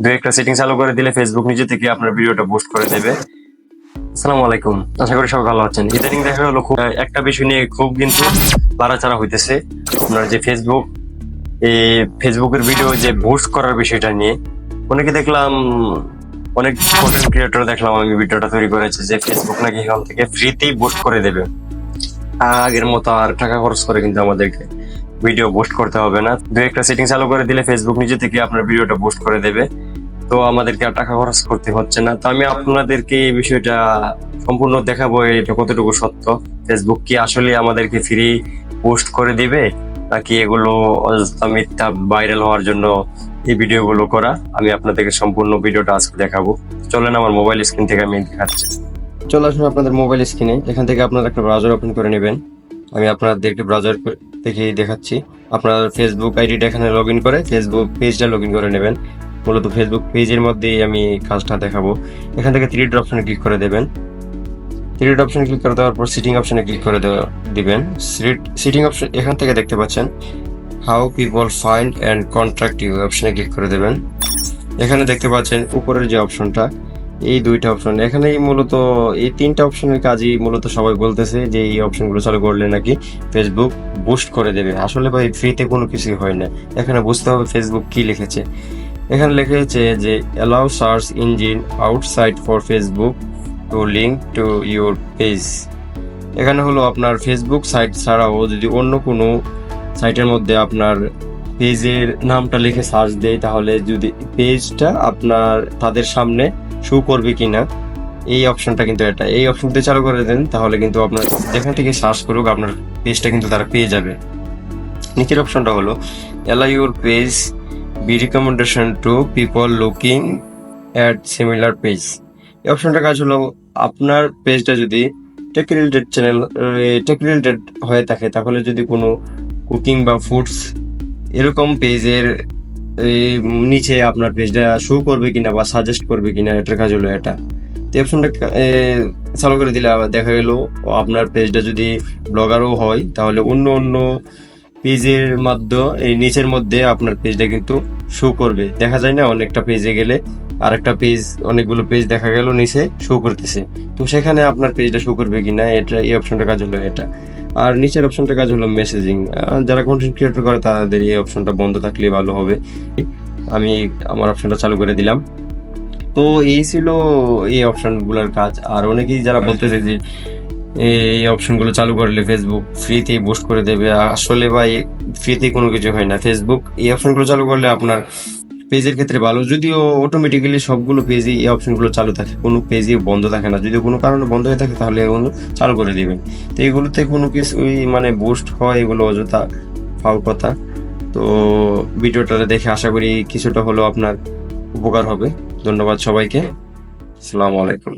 দু একটা সেটিং চালু করে দিলে ফেসবুক নিজে থেকে আপনার ভিডিওটা পোস্ট করে দেবে। আসসালামু আলাইকুম, আশা করি সবাই ভালো আছেন। ইদানিং দেখা গেল খুব একটা বিষয় নিয়ে খুব কিন্তু বাড়াচাড়া হইতেছে। আপনার যে ফেসবুকের ভিডিও যে পোস্ট করার বিষয়টা নিয়ে অনেকে দেখলাম, অনেক কন্টেন্ট ক্রিয়েটর দেখলাম আমি ভিডিওটা তৈরি করেছে যে ফেসবুক নাকি এখান থেকে ফ্রিতেই পোস্ট করে দেবে। আগের মতো আর টাকা খরচ করে কিন্তু আমাদেরকে ভিডিও পোস্ট করতে হবে না। দু একটা সেটিং চালু করে দিলে ফেসবুক নিজে থেকে আপনার ভিডিওটা পোস্ট করে দেবে। তো আমাদেরকে আর টাকা খরচ করতে হচ্ছে না। তো আমি আপনাদেরকে এই বিষয়টা সম্পূর্ণ দেখাবো এটা কতটুকু সত্য। ফেসবুক কি আসলে আমাদেরকে ফ্রি পোস্ট করে দিবে নাকি এগুলো অযথা মিথ্যা ভাইরাল হওয়ার জন্য এই ভিডিওগুলো করা। আমি আপনাদেরকে সম্পূর্ণ ভিডিওটা আজকে দেখাবো। চলেন আমার মোবাইল স্ক্রিন থেকে আমি দেখাচ্ছি। চলে আসুন আপনাদের মোবাইল স্ক্রিনে। এখান থেকে আপনারা একটা ব্রাউজার ওপেন করে নেবেন। আমি আপনাদেরকে ব্রাউজার থেকে দেখাচ্ছি। আপনার ফেসবুক আইডিটা এখানে লগ ইন করে ফেসবুক পেজটা লগ ইন করে নেবেন। মূলত ফেসবুক পেজের মধ্যেই আমি কাজটা দেখাবো। এখান থেকে থ্রি ডট অপশনে ক্লিক করে দেবেন। থ্রি ডট অপশনে ক্লিক করে দেওয়ার পর সিটিং অপশনে ক্লিক করে দিবেন। সিটিং অপশন এখান থেকে দেখতে পাচ্ছেন how people find and contact you অপশনে ক্লিক করে দেবেন। এখানে দেখতে পাচ্ছেন উপরের যে অপশনটা, এই দুইটা অপশন এখানেই মূলত এই তিনটা অপশনের কাজই মূলত সবাই বলতেছে যে এই অপশনগুলো চালু করলে নাকি ফেসবুক বুস্ট করে দেবে। আসলে ভাই ফ্রিতে কোনো কিছুই হয় না। এখানে বুঝতে হবে ফেসবুক কি লিখেছে। এখানে লিখেছে যে allow search engine outside for Facebook two link to your page. এখানে হলো আপনার ফেসবুক সাইট ছাড়াও যদি অন্য কোনো সাইটের মধ্যে আপনার পেজের নামটা লিখে সার্চ দেয় তাহলে যদি পেজটা আপনার তাদের সামনে শো করবে কিনা এই অপশনটা কিন্তু এই অপশনটা চালু করে দেন তাহলে কিন্তু আপনার যেখান থেকে সার্চ করুক আপনার পেজটা কিন্তু তারা পেয়ে যাবে। নিচের অপশনটা হলো allow your page be recommendation to people looking at similar page. এই অপশনটার কাজ হলো আপনার পেজটা যদি টেক রিলেটেড হয়ে থাকে তাহলে যদি কোনো কুকিং বা ফুডস এরকম পেজের নিচে আপনার পেজটা শো করবে কিনা বা সাজেস্ট করবে কিনা এটার কাজ হলো এটা। তো অপশনটা চালু করে দিলে আবার দেখা গেল আপনার পেজটা যদি ব্লগারও হয় তাহলে অন্য অন্য পেজের মাধ্যমে এই নিচের মধ্যে আপনার পেজটা কিন্তু শো করবে। দেখা যায় না অনেকটা পেজে গেলে আরেকটা পেজ, অনেকগুলো পেজ দেখা গেল নিচে শো করতেছে, তো সেখানে আপনার পেজটা শো করবে কিনা এটা এই অপশনটার কাজ হলো এটা। আর নিচের অপশনটার কাজ হলো মেসেজিং। যারা কন্টেন্ট ক্রিয়েটর করে তাদের এই অপশনটা বন্ধ থাকলে ভালো হবে। আমি আমার অপশনটা চালু করে দিলাম। তো এই ছিল এই অপশনগুলোর কাজ। আর অনেকেই যারা বলতেছে যে এই অপশনগুলো চালু করলে ফেসবুক ফ্রিতে বুস্ট করে দেবে, আসলে ভাই ফ্রিতে কোনো কিছু হয় না। ফেসবুক এই অপশনগুলো চালু করলে আপনার পেজের ক্ষেত্রে ভালো, যদিও অটোমেটিক্যালি সবগুলো পেজই এই অপশনগুলো চালু থাকে, কোনো পেজই বন্ধ থাকে না। যদি কোনো কারণে বন্ধ হয়ে থাকে তাহলে এগুলো চালু করে দিবেন। তো এগুলোতে কোনো কিছুই মানে বুস্ট হয় এগুলো অযথা ফাউ কথা। তো ভিডিওটা দেখে আশা করি কিছুটা হলেও আপনার উপকার হবে। ধন্যবাদ সবাইকে। আসসালামু আলাইকুম।